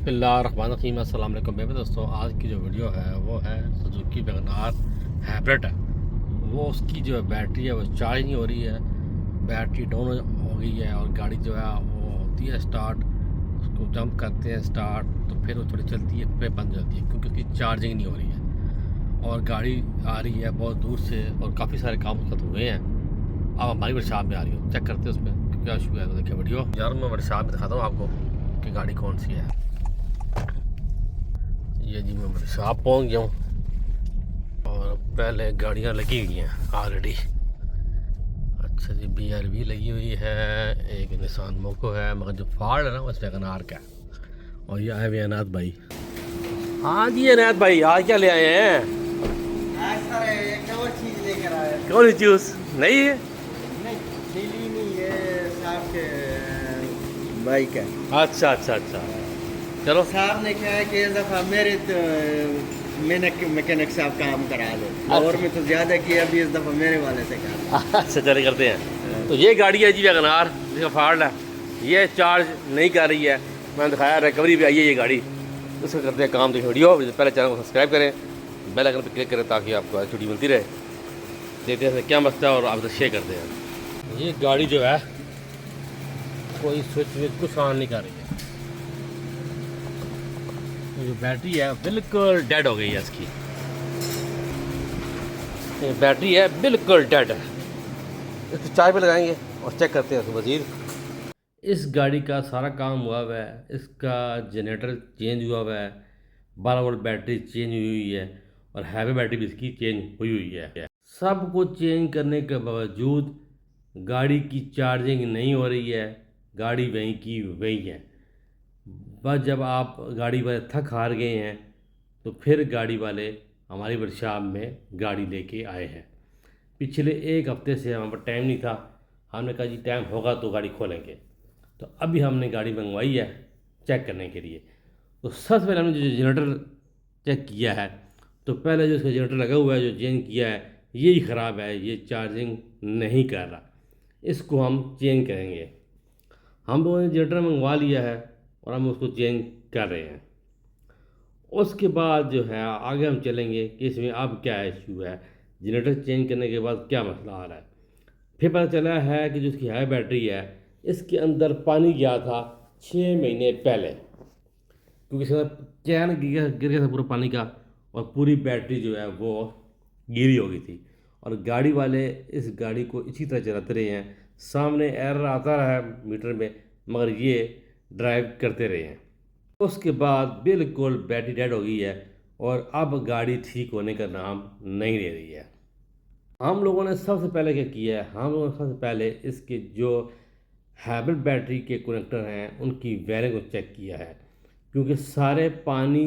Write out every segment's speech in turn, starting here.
बिस्मिल्लाहिर्रहमानिर्रहीम। अस्सलाम वालेकुम मेरे दोस्तों, आज की जो वीडियो है वो है सुजुकी वैगन आर हाइब्रिड है। वो उसकी जो बैटरी है वो चार्ज नहीं हो रही है, बैटरी डाउन हो गई है और गाड़ी जो है वो होती है स्टार्ट, उसको जंप करते हैं स्टार्ट तो फिर वो थोड़ी चलती है फिर बंद जाती है क्योंकि उसकी चार्जिंग नहीं हो रही है और गाड़ी आ रही है बहुत दूर से और काफ़ी सारे काम उसका हुए हैं। अब हमारी वर्कशॉप में आ रही हो, चेक करते हैं उसमें क्या इशू है। तो देखिए वीडियो यार, मैं वर्कशॉप में दिखाता हूँ आपको कि गाड़ी कौन सी है। ये जी मैं वर्कशॉप पहुँच गया हूँ और पहले गाड़ियाँ लगी हुई हैं ऑलरेडी। अच्छा जी, BRV लगी हुई है, एक निसान मोको है, मगर जो फाड़ है ना वो वैगन आर का है। और ये आए हुए अनाथ भाई। हाँ जी अनाथ भाई, आज क्या ले आए हैं? आज सर एक और चीज लेकर आया। कौन सी चूस नहीं है? नहीं, दिल्ली नहीं, ये साहब के बाइक है। अच्छा अच्छा अच्छा, चलो। साहब ने कहा है कि इस दफ़ा मेरे तो मैकेनिक साहब काम करा लो, और में तो ज़्यादा किया, अभी इस दफ़ा मेरे वाले से कहा। अच्छा चले करते हैं। तो ये गाड़ी है जी वैगन आर, जिसका फाल्ट है, ये चार्ज नहीं कर रही है। मैंने दिखाया रिकवरी भी आई है ये गाड़ी, उसका करते हैं काम। देखिए वीडियो पहले चैनल को सब्सक्राइब करें, बेल आइकन पर क्लिक करें ताकि आपको छुट्टी मिलती रहे। देखते हैं क्या मसला है और आपसे शेयर करते हैं। ये गाड़ी जो है कोई स्विच विच कुछ ऑन नहीं कर रही है। जो बैटरी है बिल्कुल डेड हो गई है इसकी, ये बैटरी है बिल्कुल डेड है। इसको चार्ज पे लगाएंगे और चेक करते हैं उसको मज़ीद। इस गाड़ी का सारा काम हुआ हुआ है, इसका जनरेटर चेंज हुआ हुआ है, 12 वोल्ट बैटरी चेंज हुई हुई है और हैवी बैटरी भी इसकी चेंज हुई हुई है। सब कुछ चेंज करने के बावजूद गाड़ी की चार्जिंग नहीं हो रही है, गाड़ी वहीं की वहीं है। बस जब आप गाड़ी वाले थक हार गए हैं तो फिर गाड़ी वाले हमारी वर्कशॉप में गाड़ी लेके आए हैं। पिछले एक हफ्ते से हमारे पास टाइम नहीं था, हमने कहा जी टाइम होगा तो गाड़ी खोलेंगे। तो अभी हमने गाड़ी मंगवाई है चेक करने के लिए। तो सबसे पहले हमने जो जनरेटर चेक किया है, तो पहले जो इसका जनरेटर लगा हुआ है जो चेंज किया है यही ख़राब है, ये चार्जिंग नहीं कर रहा, इसको हम चेंज करेंगे। हम लोगों ने जनरेटर मंगवा लिया है और हम उसको चेंज कर रहे हैं। उसके बाद जो है आगे हम चलेंगे कि इसमें अब क्या इशू है, जनरेटर चेंज करने के बाद क्या मसला आ रहा है। फिर पता चला है कि जो इसकी हाई बैटरी है इसके अंदर पानी गया था 6 महीने पहले, क्योंकि इसका चैन गिर गया था पूरा पानी का और पूरी बैटरी जो है वो गिरी हो गई थी। और गाड़ी वाले इस गाड़ी को इसी तरह चलाते रहे हैं, सामने एरर आता रहा है मीटर में, मगर ये ड्राइव करते रहे हैं। उसके बाद बिल्कुल बैटरी डेड हो गई है और अब गाड़ी ठीक होने का नाम नहीं ले रही है। हम लोगों ने सबसे पहले क्या किया है, हम लोगों ने सबसे पहले इसके जो हाइब्रिड बैटरी के कनेक्टर हैं उनकी वायरिंग को चेक किया है, क्योंकि सारे पानी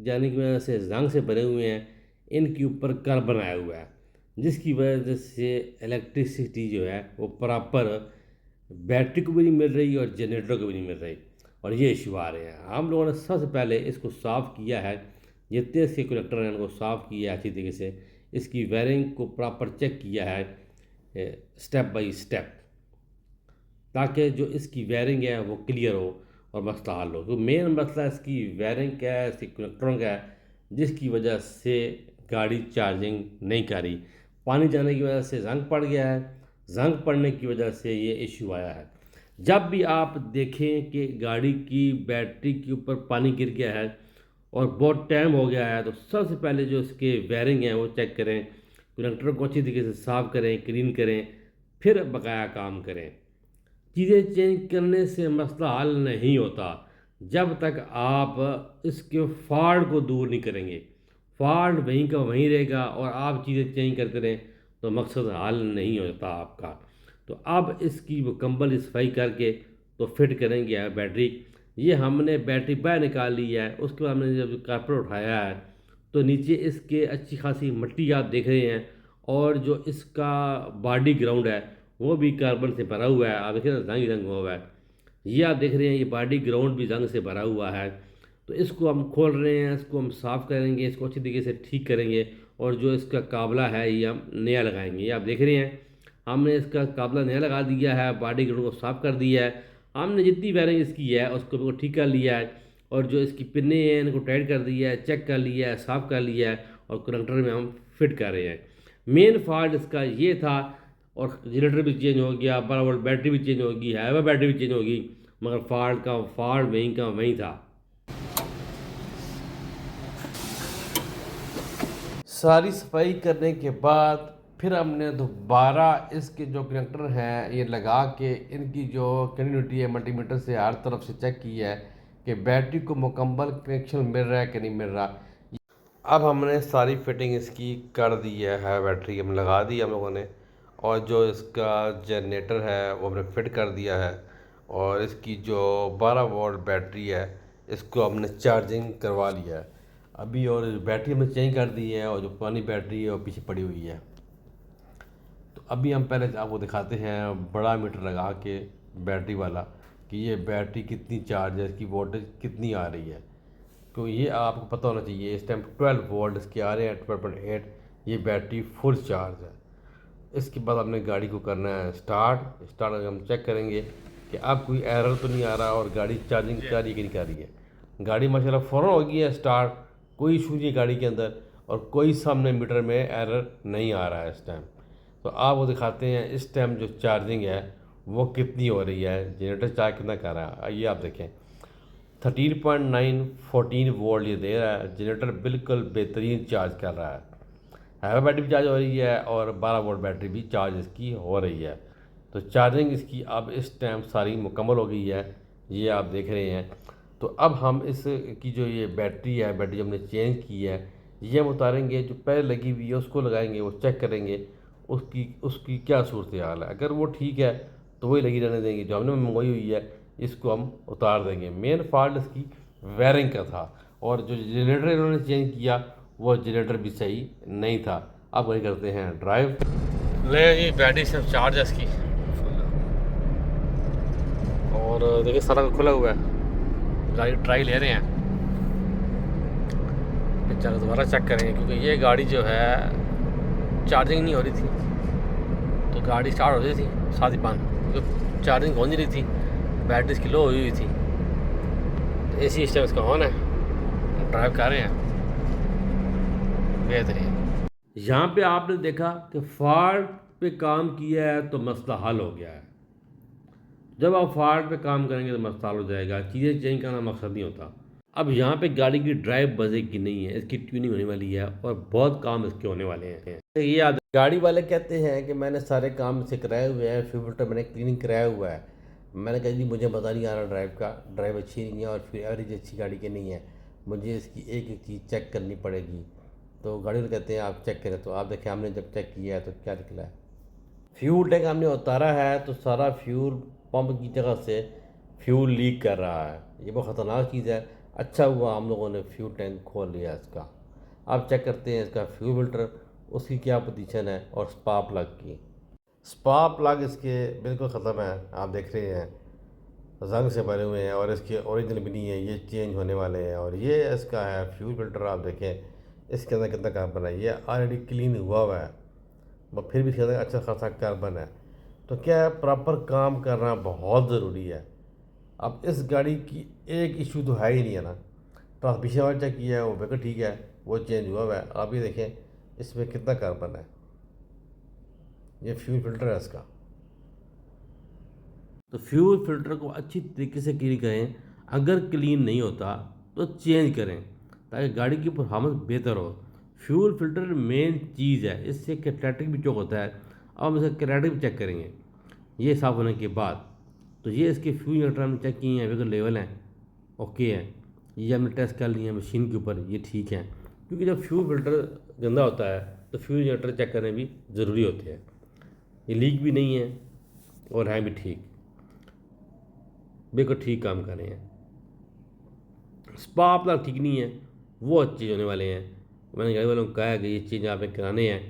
जाने की वजह से जंग से भरे हुए हैं, इनके ऊपर कार्बन आया हुआ है, जिसकी वजह से इलेक्ट्रिसिटी जो है वो प्रॉपर बैटरी को भी नहीं मिल रही और जनरेटर को भी नहीं मिल रही और ये इशू आ रहे हैं। हम लोगों ने सबसे पहले इसको साफ़ किया है, जितने इसके कनेक्टर हैं उनको साफ़ किया है अच्छी तरीके से, इसकी वायरिंग को प्रॉपर चेक किया है स्टेप बाय स्टेप, ताकि जो इसकी वायरिंग है वो क्लियर हो और मसला हल हो। तो मेन मसला इसकी वायरिंग का है, इसके कनेक्टरों का है, जिसकी वजह से गाड़ी चार्जिंग नहीं कर रही। पानी जाने की वजह से जंग पड़ गया है, जंग पड़ने की वजह से ये इशू आया है। जब भी आप देखें कि गाड़ी की बैटरी के ऊपर पानी गिर गया है और बहुत टाइम हो गया है, तो सबसे पहले जो इसके वायरिंग है वो चेक करें, कनेक्टर को अच्छी तरीके से साफ़ करें, क्लीन करें, फिर बकाया काम करें। चीज़ें चेंज करने से मसला हल नहीं होता जब तक आप इसके फॉल्ट को दूर नहीं करेंगे। फॉल्ट वहीं का वहीं रहेगा और आप चीज़ें चेंज करते रहें तो मकसद हल नहीं होता आपका। तो अब इसकी मुकम्मल सफाई करके तो फिट करेंगे यार बैटरी। ये हमने बैटरी बाहर निकाल ली है, उसके बाद हमने जब कारपेट उठाया है तो नीचे इसके अच्छी खासी मिट्टी आप देख रहे हैं और जो इसका बॉडी ग्राउंड है वो भी कार्बन से भरा हुआ है। आप देखिए ना, रंग रंग हुआ है, ये आप देख रहे हैं, ये बॉडी ग्राउंड भी रंग से भरा हुआ है। तो इसको हम खोल रहे हैं, इसको हम साफ़ करेंगे, इसको अच्छी तरीके से ठीक करेंगे और जो इसका काबला है ये हम नया लगाएंगे। ये आप देख रहे हैं, हमने इसका काबला नया लगा दिया है, बॉडी ग्राउंड को साफ़ कर दिया है, हमने जितनी वायरिंग इसकी है उसको बिल्कुल ठीक कर लिया है। और जो इसकी पिन्ने हैं इनको टाइट कर दिया है, चेक कर लिया है, साफ़ कर लिया है और कनेक्टर में हम फिट कर रहे हैं। मेन फॉल्ट इसका ये था, और जनरेटर भी चेंज हो गया, 12 वोल्ट बैटरी भी चेंज होगी, हाईवे बैटरी भी चेंज होगी, मगर फॉल्ट वहीं का वहीं था। सारी सफाई करने के बाद फिर हमने दोबारा इसके जो कनेक्टर हैं ये लगा के इनकी जो कंटिन्यूटी है मल्टीमीटर से हर तरफ से चेक की है कि बैटरी को मुकम्मल कनेक्शन मिल रहा है कि नहीं मिल रहा। अब हमने सारी फिटिंग इसकी कर दी है बैटरी हम लगा दी हम लोगों ने, और जो इसका जनरेटर है वो हमने फिट कर दिया है, और इसकी जो 12 वोल्ट बैटरी है इसको हमने चार्जिंग करवा लिया है अभी, और बैटरी हमने चेंज कर दी है, और जो पुरानी बैटरी है वो पीछे पड़ी हुई है। तो अभी हम पहले आपको दिखाते हैं बड़ा मीटर लगा के बैटरी वाला कि ये बैटरी कितनी चार्ज है, इसकी वोल्टेज कितनी आ रही है। तो ये आपको पता होना चाहिए, इस टाइम 12 वोल्ट इसके आ रहे हैं, 12.8, ये बैटरी फुल चार्ज है। इसके बाद हमने गाड़ी को करना है स्टार्ट हम चेक करेंगे कि अब कोई एरर तो नहीं आ रहा और गाड़ी चार्जिंग कर रही है कि नहीं कर रही है। गाड़ी माशाल्लाह फ़ौरन हो गई है स्टार्ट, कोई इशू नहीं है गाड़ी के अंदर, और कोई सामने मीटर में एरर नहीं आ रहा है इस टाइम। तो आप वो दिखाते हैं इस टाइम जो चार्जिंग है वो कितनी हो रही है, जनरेटर चार्ज कितना कर रहा है। ये आप देखें 13.9 14 वोल्ट ये दे रहा है, जनरेटर बिल्कुल बेहतरीन चार्ज कर रहा है, हाईवे बैटरी भी चार्ज हो रही है और 12 वोल्ट बैटरी भी चार्ज इसकी हो रही है। तो चार्जिंग इसकी अब इस टाइम सारी मुकम्मल हो गई है, ये आप देख रहे हैं। तो अब हम इस की जो ये बैटरी है, बैटरी हमने चेंज की है, ये हम उतारेंगे, जो पहले लगी हुई है उसको लगाएंगे, वो चेक करेंगे उसकी उसकी क्या सूरत हाल है। अगर वो ठीक है तो वही लगी रहने देंगे, जो हमने मंगवाई हुई है इसको हम उतार देंगे। मेन फॉल्ट इसकी वायरिंग का था, और जो जनरेटर इन्होंने चेंज किया वो जनरेटर भी सही नहीं था। अब वही करते हैं ड्राइव, ले जी बैटरी सिर्फ चार्ज है इसकी, और देखिए सारा खुला हुआ है, गाड़ी ट्राई ले रहे हैं, चलो दोबारा चेक करेंगे क्योंकि ये गाड़ी जो है चार्जिंग नहीं हो रही थी, तो गाड़ी स्टार्ट हो रही थी साथ ही बंद, क्योंकि चार्जिंग हो नहीं रही थी, बैटरी इसकी लो हुई थी। तो एसी सिस्टम इसका ऑन है, ड्राइव कर रहे हैं बेहतरीन। यहाँ पे आपने देखा कि फॉल्ट पे काम किया है तो मसला हल हो गया है। जब आप फॉल्ट पे काम करेंगे तो मसला हल हो जाएगा, चीज़ें चेंज करना मकसद नहीं होता। अब यहाँ पे गाड़ी की ड्राइव मज़े की नहीं है, इसकी ट्यूनिंग होने वाली है और बहुत काम इसके होने वाले हैं। ये याद, गाड़ी वाले कहते हैं कि मैंने सारे काम से कराए हुए हैं, फ्यूल फिल्टर मैंने क्लीनिंग कराया हुआ है। मैंने कहा जी मुझे मज़ा नहीं आ रहा ड्राइव का, ड्राइव अच्छी नहीं है और फिर एवरेज अच्छी गाड़ी की नहीं है, मुझे इसकी एक एक चीज़ चेक करनी पड़ेगी। तो गाड़ी वाले कहते हैं आप चेक करें, तो आप देखें हमने जब चेक किया है तो क्या निकला है। फ्यूल टैंक हमने उतारा है तो सारा फ्यूल पंप की जगह से फ्यूल लीक कर रहा है, ये बहुत ख़तरनाक चीज़ है। अच्छा हुआ हम लोगों ने फ्यूल टैंक खोल लिया इसका। अब चेक करते हैं इसका फ्यूल फिल्टर, उसकी क्या पोजीशन है, और स्पार्क प्लग की। स्पार्क प्लग इसके बिल्कुल ख़त्म है, आप देख रहे हैं जंग से भरे हुए हैं, और इसके ओरिजिनल भी नहीं है, ये चेंज होने वाले हैं। और ये इसका है फ्यूल फिल्टर, आप देखें इसके अंदर कितना कार्बन है, ये ऑलरेडी क्लीन हुआ है पर फिर भी इसके अंदर अच्छा खासा कार्बन है। तो क्या है, प्रॉपर काम करना बहुत ज़रूरी है। अब इस गाड़ी की एक इशू तो है ही नहीं है ना, ट्रांसमिशन वाला चेक किया है वो बिल्कुल ठीक है, वो चेंज हुआ है। आप ये देखें इसमें कितना कार्बन है, ये फ्यूल फिल्टर है इसका। तो फ्यूल फिल्टर को अच्छी तरीके से क्लीन करें, अगर क्लीन नहीं होता तो चेंज करें ताकि गाड़ी की परफॉर्मेंस बेहतर हो। फ्यूल फिल्टर मेन चीज़ है, इससे कैटेलिटिक भी चेक होता है। अब हम इसका कैटेलिटिक भी चेक करेंगे ये साफ़ होने के बाद। तो ये इसके फ्यूल इंजेक्टर हमने चेक किए हैं, बिल्कुल लेवल हैं, ओके है, ये हमने टेस्ट कर लिए हैं मशीन के ऊपर, ये ठीक है। क्योंकि जब फ्यूल फिल्टर गंदा होता है तो फ्यूल इंजेक्टर चेक करने भी ज़रूरी होते हैं। ये लीक भी नहीं है और हैं भी ठीक, बिल्कुल ठीक काम कर रहे हैं। स्पार्क प्लग ठीक नहीं है, वो चेंज होने वाले हैं। मैंने गाड़ी वालों को कहा है कि ये चेंज आपने कराने हैं,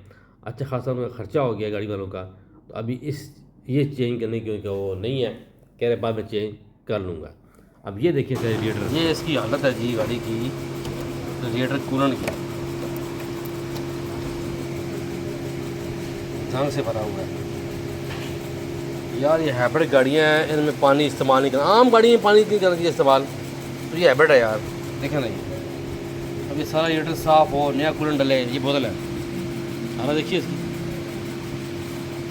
अच्छा खासा उनका खर्चा हो गया गाड़ी वालों का, तो अभी ये चेंज करने की वो नहीं है, कह रहे बाद में चेंज कर लूँगा। अब ये देखिए रेडिएटर, ये इसकी हालत है जी गाड़ी की, रेडिएटर कूलेंट की जंग से भरा हुआ है यार। ये हाइब्रिड गाड़ियाँ हैं, इनमें पानी इस्तेमाल नहीं करना, आम गाड़ी में पानी नहीं करना चाहिए इस्तेमाल, तो ये हैबिट है यार, देखें ना ये अब ये सारा रेडिएटर साफ़ हो, नया कूलेंट डले, ये बोतल है हारा देखिए इसकी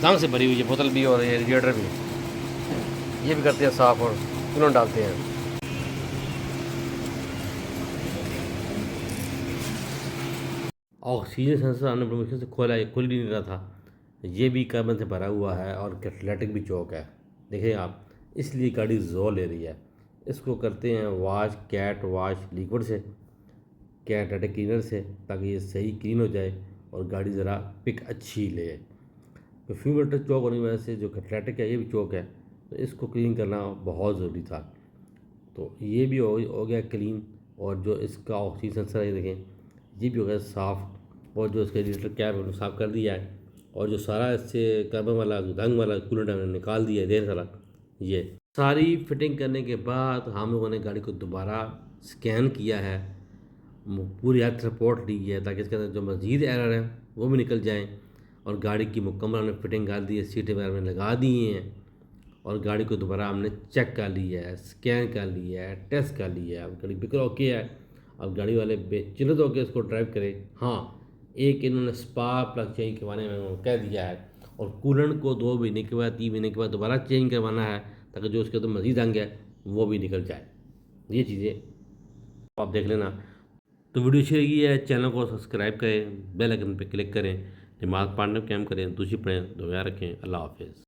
जंग से भरी हुई है बोतल भी और ये रेडिएटर भी, ये भी करते हैं साफ़ और कूलेंट डालते हैं। ऑक्सीजन सेंसर आने पर मुश्किल से खोला, ये खुल ही नहीं रहा था। ये भी कार्बन से भरा हुआ है और कैटलिटिक भी चौक है, देखिए आप, इसलिए गाड़ी जोर ले रही है। इसको करते हैं वाश, कैट वाश लिक्विड से, कैटाटिक क्लीनर से, ताकि ये सही क्लीन हो जाए और गाड़ी ज़रा पिक अच्छी ले। तो फ्यूमेटर चौक होने की वजह से जो कैटलिटिक है ये भी चौक है, तो इसको क्लीन करना बहुत ज़रूरी था। तो ये भी हो गया क्लीन, और जो इसका ऑक्सीजन सेंसर है देखें ये भी हो गया साफ़, और जो इसका रेडिएटर कैप है साफ़ कर दिया है, और जो सारा इससे कार्बन वाला रंग वाला कूलेंट हमने निकाल दिया है ढेर सारा। ये सारी फिटिंग करने के बाद हम लोगों ने गाड़ी को दोबारा स्कैन किया है, पूरी हेल्थ रिपोर्ट ली है, ताकि इसके अंदर जो मज़ीद एरर हैं वो भी निकल जाएँ, और गाड़ी की मुकम्मल हमने फिटिंग कर दी है, सीटें वगैरह हमने लगा दी हैं, और गाड़ी को दोबारा हमने चेक कर लिया है, स्कैन कर लिया है, टेस्ट कर लिया है। अब गाड़ी बिल्कुल ओके है। अब गाड़ी वाले बेचिंत होकर इसको ड्राइव करें। हाँ, एक इन्होंने स्पार्क प्लग चेंज करवाने में कह दिया है, और कूलेंट को 2 महीने के बाद 3 महीने के बाद दोबारा चेंज करवाना है, ताकि जो उसके अंदर मज़ीद अंग है वो भी निकल जाए। ये चीज़ें आप देख लेना। तो वीडियो अच्छी लगी है, चैनल को सब्सक्राइब करें, बेल आइकन पर क्लिक करें, दिमाग पार्टनर कैम करें, दूसरी पढ़ें, दुआ रखें। अल्लाह हाफिज़।